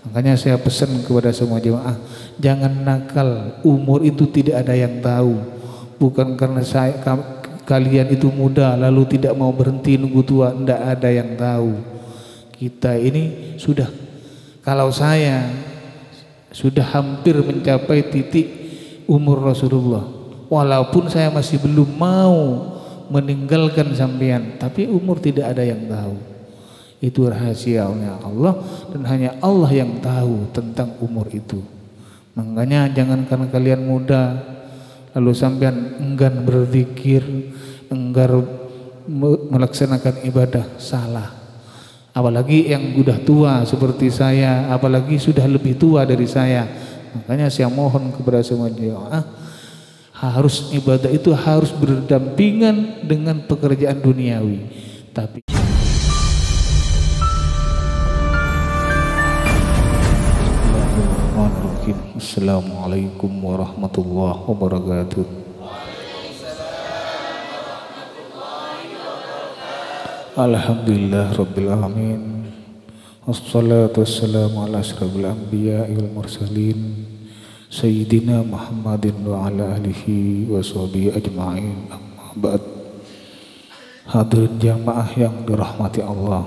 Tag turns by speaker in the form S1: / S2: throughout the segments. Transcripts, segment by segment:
S1: Makanya saya pesan kepada semua jemaah, jangan nakal. Umur itu tidak ada yang tahu. Bukan karena kalian itu muda lalu tidak mau berhenti nunggu tua, tidak ada yang tahu. Kita ini sudah, kalau saya sudah hampir mencapai titik umur Rasulullah, walaupun saya masih belum mau meninggalkan sampean, tapi umur tidak ada yang tahu. Itu rahasianya Allah, dan hanya Allah yang tahu tentang umur itu. Makanya jangan karena kalian muda lalu sampean enggan berzikir, enggan melaksanakan ibadah, salah. Apalagi yang sudah tua seperti saya, apalagi sudah lebih tua dari saya. Makanya saya mohon kepada semua jemaah, harus ibadah itu harus berdampingan dengan pekerjaan duniawi. Tapi Assalamualaikum warahmatullahi wabarakatuh. Alhamdulillah rabbil alamin. Wassalatu wassalamu ala asyrafil anbiya'i wal mursalin Sayyidina Muhammadin wa ala alihi wa sahbihi ajma'in. Amma ba'd. Hadirin jamaah yang dirahmati Allah,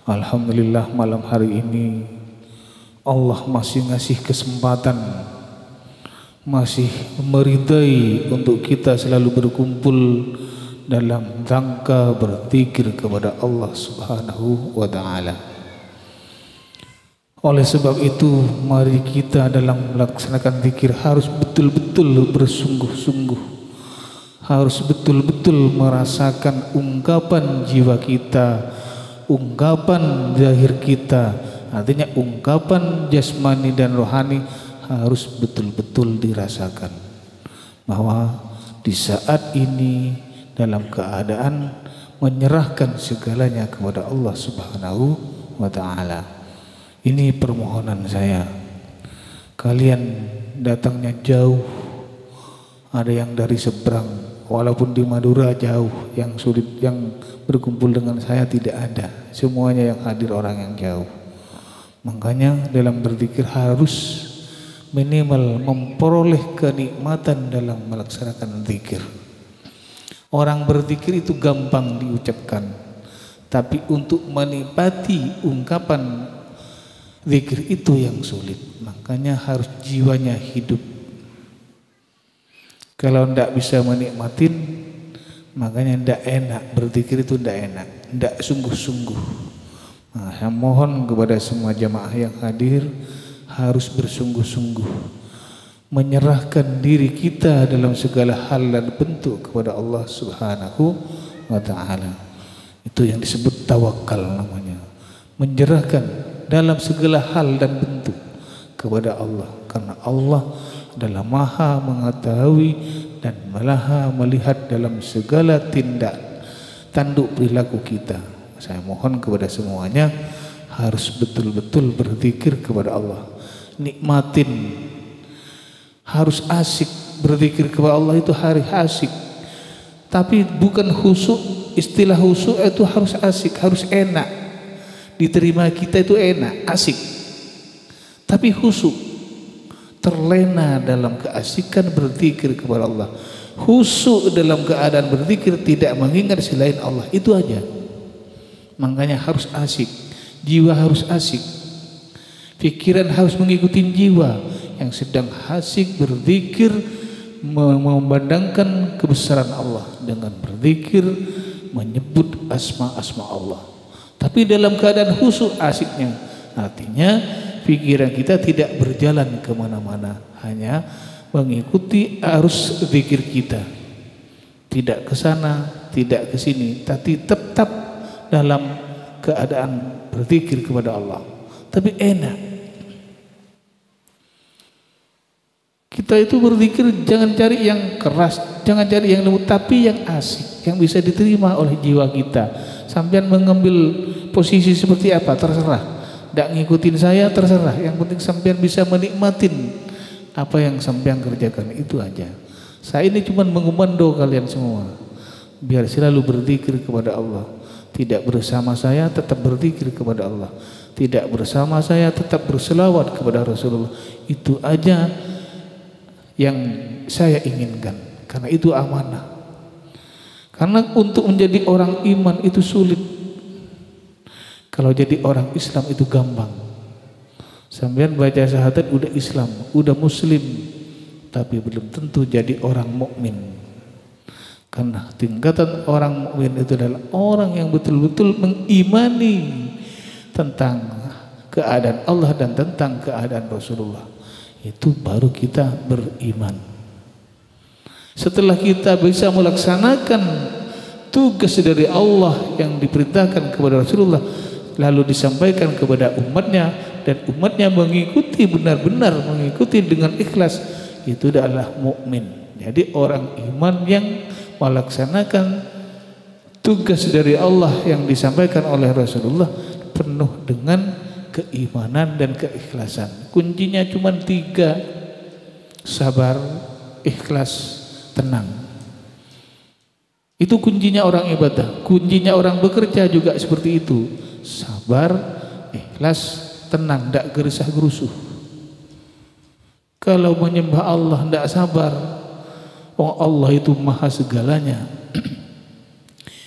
S1: alhamdulillah malam hari ini Allah masih ngasih kesempatan, masih meridai untuk kita selalu berkumpul dalam rangka berzikir kepada Allah Subhanahu wa ta'ala. Oleh sebab itu, mari kita dalam melaksanakan zikir harus betul-betul bersungguh-sungguh, harus betul-betul merasakan ungkapan jiwa kita, ungkapan zahir kita. Artinya ungkapan jasmani dan rohani harus betul-betul dirasakan, bahwa di saat ini dalam keadaan menyerahkan segalanya kepada Allah Subhanahu wa ta'ala. Ini permohonan saya. Kalian datangnya jauh, ada yang dari seberang, walaupun di Madura jauh, yang sulit, yang berkumpul dengan saya tidak ada. Semuanya yang hadir orang yang jauh. Makanya dalam berzikir harus minimal memperoleh kenikmatan dalam melaksanakan zikir. Orang berzikir itu gampang diucapkan, tapi untuk menikmati ungkapan zikir itu yang sulit. Makanya harus jiwanya hidup. Kalau tidak bisa menikmatin, makanya tidak enak. Berzikir itu tidak enak, tidak sungguh-sungguh. Nah, saya mohon kepada semua jamaah yang hadir harus bersungguh-sungguh menyerahkan diri kita dalam segala hal dan bentuk kepada Allah Subhanahu wa ta'ala. Itu yang disebut tawakal namanya. Menyerahkan dalam segala hal dan bentuk kepada Allah, karena Allah adalah maha mengetahui dan maha melihat dalam segala tindak tanduk perilaku kita. Saya mohon kepada semuanya harus betul-betul berzikir kepada Allah. Nikmatin, harus asik berzikir kepada Allah, itu hari asik. Tapi bukan khusyuk. Istilah khusyuk itu harus asik, harus enak. Diterima kita itu enak, asik. Tapi khusyuk, terlena dalam keasikan berzikir kepada Allah. Khusyuk dalam keadaan berzikir, tidak mengingat selain Allah, itu aja. Makanya harus asik, jiwa harus asik, pikiran harus mengikuti jiwa yang sedang asik berzikir, memandangkan kebesaran Allah dengan berzikir, menyebut asma-asma Allah. Tapi dalam keadaan khusyuk asiknya, artinya pikiran kita tidak berjalan kemana-mana, hanya mengikuti arus zikir kita, tidak ke sana, tidak ke sini, tapi tetap dalam keadaan berzikir kepada Allah. Tapi enak. Kita itu berzikir jangan cari yang keras, jangan cari yang lembut, tapi yang asik, yang bisa diterima oleh jiwa kita. Sampean mengambil posisi seperti apa terserah, tidak ngikutin saya terserah, yang penting sampean bisa menikmatin apa yang sampean kerjakan, itu aja. Saya ini cuma mengumandau kalian semua biar selalu berzikir kepada Allah. Tidak bersama saya tetap berzikir kepada Allah, tidak bersama saya, tetap berselawat kepada Rasulullah. Itu aja yang saya inginkan, karena itu amanah. Karena untuk menjadi orang iman itu sulit. Kalau jadi orang Islam itu gampang. Sampean baca syahadat udah Islam, udah Muslim, tapi belum tentu jadi orang mukmin. Karena tingkatan orang mukmin itu adalah orang yang betul-betul mengimani tentang keadaan Allah dan tentang keadaan Rasulullah. Itu baru kita beriman. Setelah kita bisa melaksanakan tugas dari Allah yang diperintahkan kepada Rasulullah, lalu disampaikan kepada umatnya, dan umatnya mengikuti, benar-benar mengikuti dengan ikhlas, itu adalah mukmin. Jadi orang iman yang melaksanakan tugas dari Allah yang disampaikan oleh Rasulullah penuh dengan keimanan dan keikhlasan. Kuncinya cuma 3: sabar, ikhlas, tenang. Itu kuncinya orang ibadah. Kuncinya orang bekerja juga seperti itu. Sabar, ikhlas, tenang, tidak gerisah-gerusuh. Kalau menyembah Allah tidak sabar, oh Allah itu maha segalanya.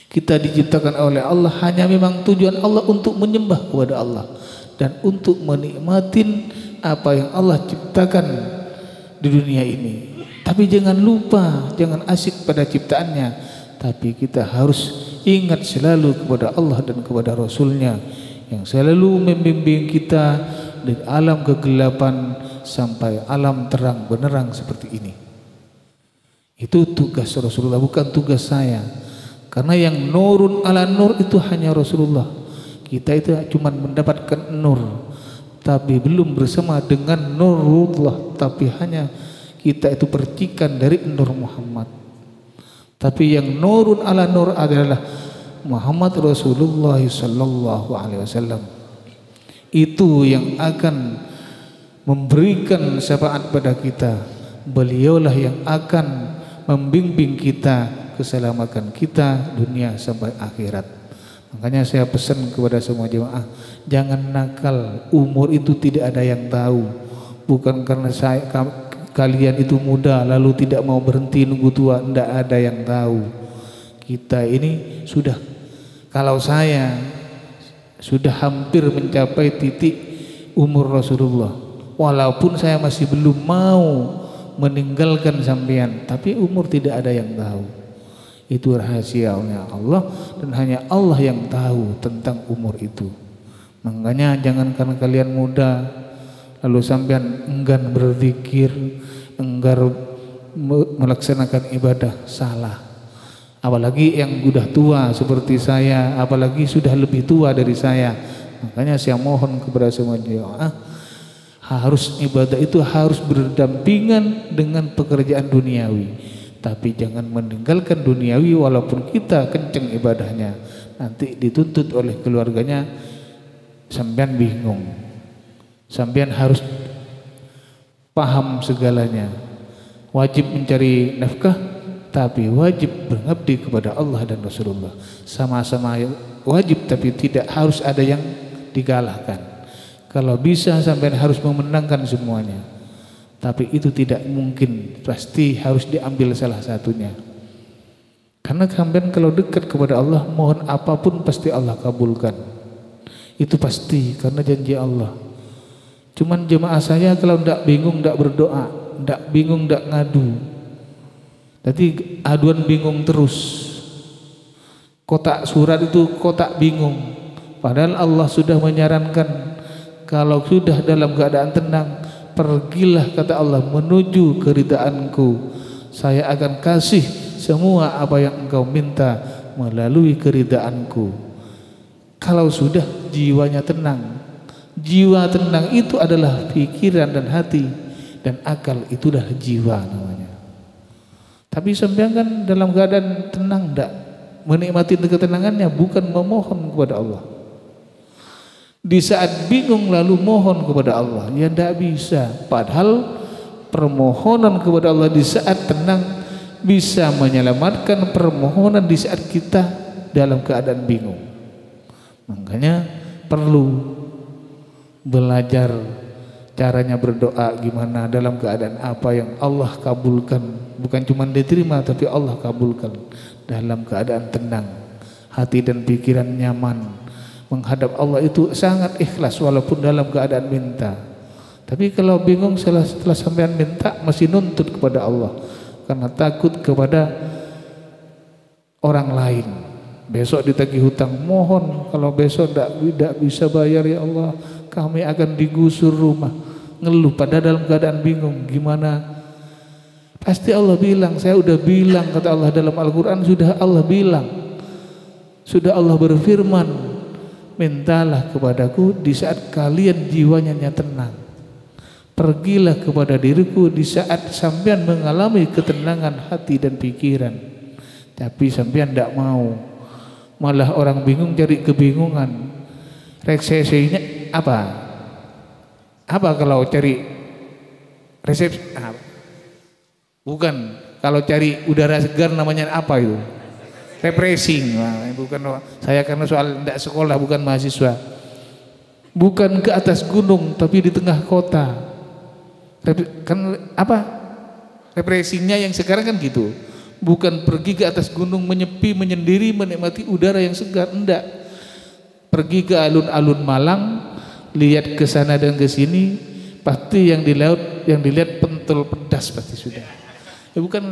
S1: Kita diciptakan oleh Allah, hanya memang tujuan Allah untuk menyembah kepada Allah dan untuk menikmatin apa yang Allah ciptakan di dunia ini. Tapi jangan lupa, jangan asyik pada ciptaannya, tapi kita harus ingat selalu kepada Allah dan kepada Rasulnya yang selalu membimbing kita dari alam kegelapan sampai alam terang benerang seperti ini. Itu tugas Rasulullah, bukan tugas saya. Karena yang nurun ala nur itu hanya Rasulullah. Kita itu cuma mendapatkan nur, tapi belum bersama dengan nurullah, tapi hanya kita itu percikan dari nur Muhammad. Tapi yang nurun ala nur adalah Muhammad Rasulullah sallallahu alaihi wasallam. Itu yang akan memberikan syafaat pada kita. Beliaulah yang akan membimbing kita, keselamatan kita dunia sampai akhirat. Makanya saya pesan kepada semua jemaah, jangan nakal. Umur itu tidak ada yang tahu. Bukan karena kalian itu muda lalu tidak mau berhenti nunggu tua, tidak ada yang tahu. Kita ini sudah, kalau saya sudah hampir mencapai titik umur Rasulullah, walaupun saya masih belum mau meninggalkan sampean, tapi umur tidak ada yang tahu. Itu rahasianya Allah, dan hanya Allah yang tahu tentang umur itu. Makanya jangan karena kalian muda lalu sampean enggan berzikir, enggan melaksanakan ibadah, salah. Apalagi yang sudah tua seperti saya, apalagi sudah lebih tua dari saya. Makanya saya mohon kepada semua jemaah, harus ibadah itu harus berdampingan dengan pekerjaan duniawi. Tapi jangan meninggalkan duniawi walaupun kita kenceng ibadahnya. Nanti dituntut oleh keluarganya, sampean bingung. Sampean harus paham segalanya. Wajib mencari nafkah, tapi wajib berbakti kepada Allah dan Rasulullah. Sama-sama wajib, tapi tidak harus ada yang dikalahkan. Kalau bisa sampean harus memenangkan semuanya, tapi itu tidak mungkin. Pasti harus diambil salah satunya. Karena sampean kalau dekat kepada Allah, mohon apapun pasti Allah kabulkan. Itu pasti, karena janji Allah. Cuman jemaah saya kalau tidak bingung, tidak berdoa, tidak bingung, tidak ngadu. Jadi aduan bingung terus. Kotak surat itu kotak bingung. Padahal Allah sudah menyarankan, kalau sudah dalam keadaan tenang, pergilah, kata Allah, menuju keridaanku. Saya akan kasih semua apa yang engkau minta melalui keridaanku. Kalau sudah jiwanya tenang. Jiwa tenang itu adalah pikiran dan hati, dan akal itulah jiwa namanya. Tapi sampean kan dalam keadaan tenang, tidak menikmati ketenangannya, bukan memohon kepada Allah. Di saat bingung lalu mohon kepada Allah, ya tidak bisa. Padahal permohonan kepada Allah di saat tenang bisa menyelamatkan permohonan di saat kita dalam keadaan bingung. Makanya perlu belajar caranya berdoa gimana dalam keadaan apa yang Allah kabulkan, bukan cuma diterima tapi Allah kabulkan, dalam keadaan tenang, hati dan pikiran nyaman menghadap Allah itu sangat ikhlas walaupun dalam keadaan minta. Tapi kalau bingung setelah sampean minta masih nuntut kepada Allah karena takut kepada orang lain. Besok ditagih hutang, mohon kalau besok tidak bisa bayar ya Allah, kami akan digusur rumah. Ngeluh pada dalam keadaan bingung, gimana? Pasti Allah bilang, saya udah bilang, kata Allah dalam Al-Quran, sudah Allah bilang, sudah Allah berfirman, mintalah kepadaku di saat kalian jiwanya tenang, pergilah kepada diriku di saat sampean mengalami ketenangan hati dan pikiran. Tapi sampean tidak mau, malah orang bingung cari kebingungan. Resepsinya apa? Apa kalau cari resep? Bukan, kalau cari udara segar namanya apa itu? Refreshing. Nah, bukan, saya karena soal tidak sekolah, bukan mahasiswa. Bukan ke atas gunung tapi di tengah kota. Kan apa? Refreshingnya yang sekarang kan gitu. Bukan pergi ke atas gunung menyepi menyendiri menikmati udara yang segar, enggak. Pergi ke alun-alun Malang, lihat ke sana dan ke sini, pasti yang dilihat pentol pedas pasti sudah. Ya bukan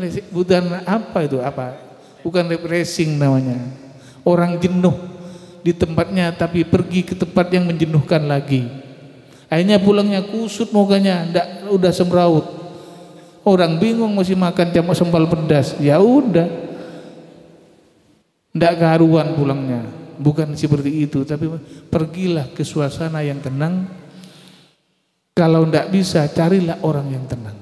S1: apa itu, apa? Bukan refreshing namanya. Orang jenuh di tempatnya tapi pergi ke tempat yang menjenuhkan lagi. Akhirnya pulangnya kusut mukanya, udah semraut. Orang bingung masih makan jamu sambal pedas, ya udah, ndak keharuan pulangnya. Bukan seperti itu, tapi pergilah ke suasana yang tenang. Kalau ndak bisa, carilah orang yang tenang.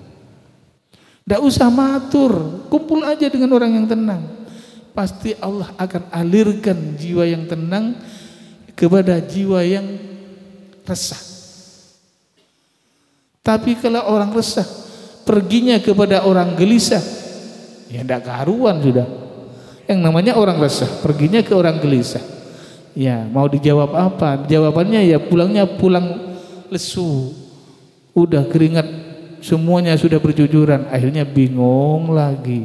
S1: Ndak usah matur, kumpul aja dengan orang yang tenang. Pasti Allah akan alirkan jiwa yang tenang kepada jiwa yang resah. Tapi kalau orang resah perginya kepada orang gelisah, ya tidak karuan sudah. Yang namanya orang resah perginya ke orang gelisah, ya mau dijawab apa? Jawabannya ya pulangnya pulang lesu, udah keringat semuanya sudah bercucuran, akhirnya bingung lagi.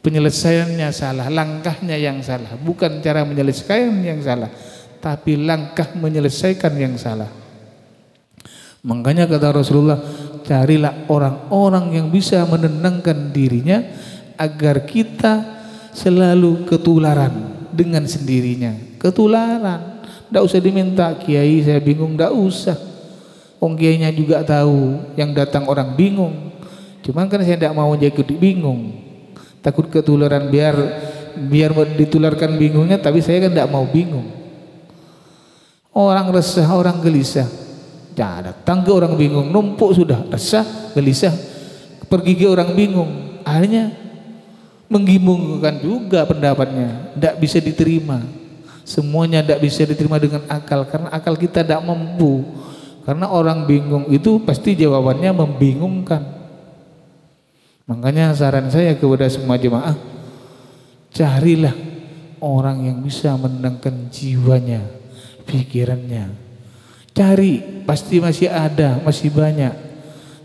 S1: Penyelesaiannya salah, langkahnya yang salah, bukan cara menyelesaikan yang salah, tapi langkah menyelesaikan yang salah. Makanya kata Rasulullah, carilah orang-orang yang bisa menenangkan dirinya agar kita selalu ketularan dengan sendirinya. Ketularan, tidak usah diminta, kiai saya bingung, tidak usah. Wong kiainya juga tahu yang datang orang bingung. Cuman kan saya tidak mau jadi bingung, takut ketularan, biar ditularkan bingungnya, tapi saya kan tidak mau bingung. Orang resah, orang gelisah, datang ke orang bingung, numpuk sudah, resah, gelisah, pergi ke orang bingung, akhirnya menggimungkan juga pendapatnya, tidak bisa diterima. Semuanya tidak bisa diterima dengan akal, karena akal kita tidak mampu. Karena orang bingung itu pasti jawabannya membingungkan. Makanya saran saya kepada semua jemaah, carilah orang yang bisa menenangkan jiwanya, pikirannya. Cari, pasti masih ada, masih banyak.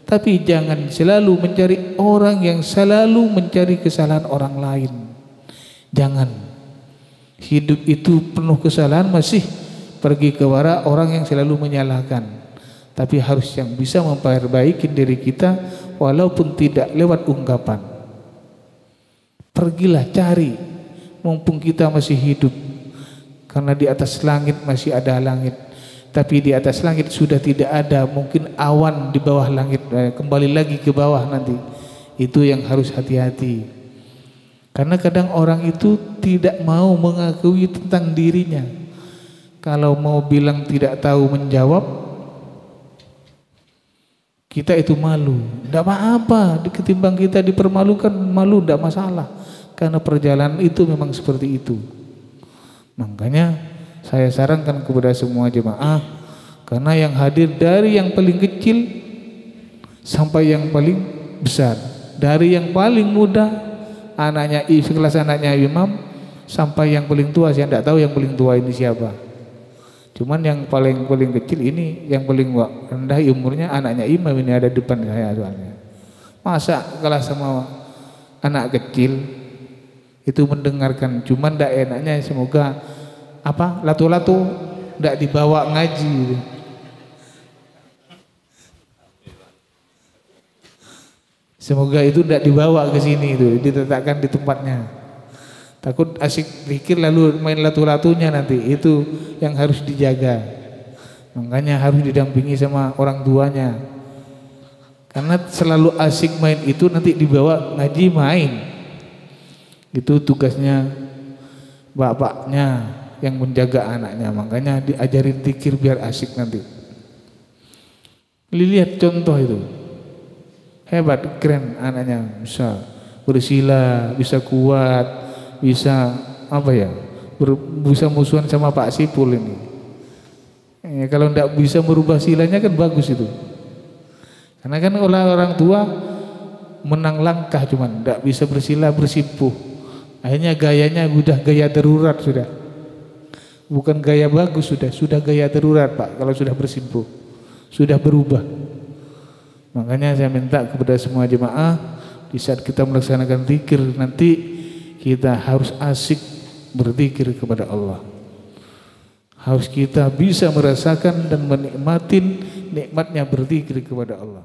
S1: Tapi jangan selalu mencari orang yang selalu mencari kesalahan orang lain. Jangan. Hidup itu penuh kesalahan, masih pergi ke orang yang selalu menyalahkan. Tapi harus yang bisa memperbaiki diri kita walaupun tidak lewat ungkapan. Pergilah cari, mumpung kita masih hidup. Karena di atas langit masih ada langit. Tapi di atas langit sudah tidak ada, mungkin awan di bawah langit, kembali lagi ke bawah nanti. Itu yang harus hati-hati. Karena kadang orang itu tidak mau mengakui tentang dirinya. Kalau mau bilang tidak tahu menjawab, kita itu malu. Tidak apa-apa, ketimbang kita dipermalukan, malu tidak masalah. Karena perjalanan itu memang seperti itu. Makanya saya sarankan kepada semua jemaah, karena yang hadir dari yang paling kecil sampai yang paling besar, dari yang paling muda anaknya kelas anaknya imam sampai yang paling tua, saya tidak tahu yang paling tua ini siapa. Cuman yang paling kecil ini, yang paling rendah umurnya anaknya imam ini ada depan saya soalnya. Masa kalah sama anak kecil itu mendengarkan, cuman ndak enaknya semoga apa latu-latu ndak dibawa ngaji. Semoga itu ndak dibawa ke sini itu, diletakkan di tempatnya. Takut asik pikir lalu main latu-latunya nanti, itu yang harus dijaga. Makanya harus didampingi sama orang tuanya. Karena selalu asik main itu nanti dibawa ngaji main. Itu tugasnya bapaknya yang menjaga anaknya. Makanya diajarin zikir biar asik nanti. Lihat contoh itu. Hebat, keren anaknya, bisa bersila, bisa kuat, bisa apa ya, bisa musuhan sama Pak Sipul ini. Ya, kalau tidak bisa merubah silanya kan bagus itu. Karena kan orang tua menang langkah cuman tidak bisa bersila bersimpuh. Akhirnya gayanya udah gaya darurat sudah. Bukan gaya bagus sudah gaya darurat Pak kalau sudah bersimpuh. Sudah berubah. Makanya saya minta kepada semua jemaah di saat kita melaksanakan zikir nanti kita harus asik berzikir kepada Allah. Harus kita bisa merasakan dan menikmati nikmatnya berzikir kepada Allah.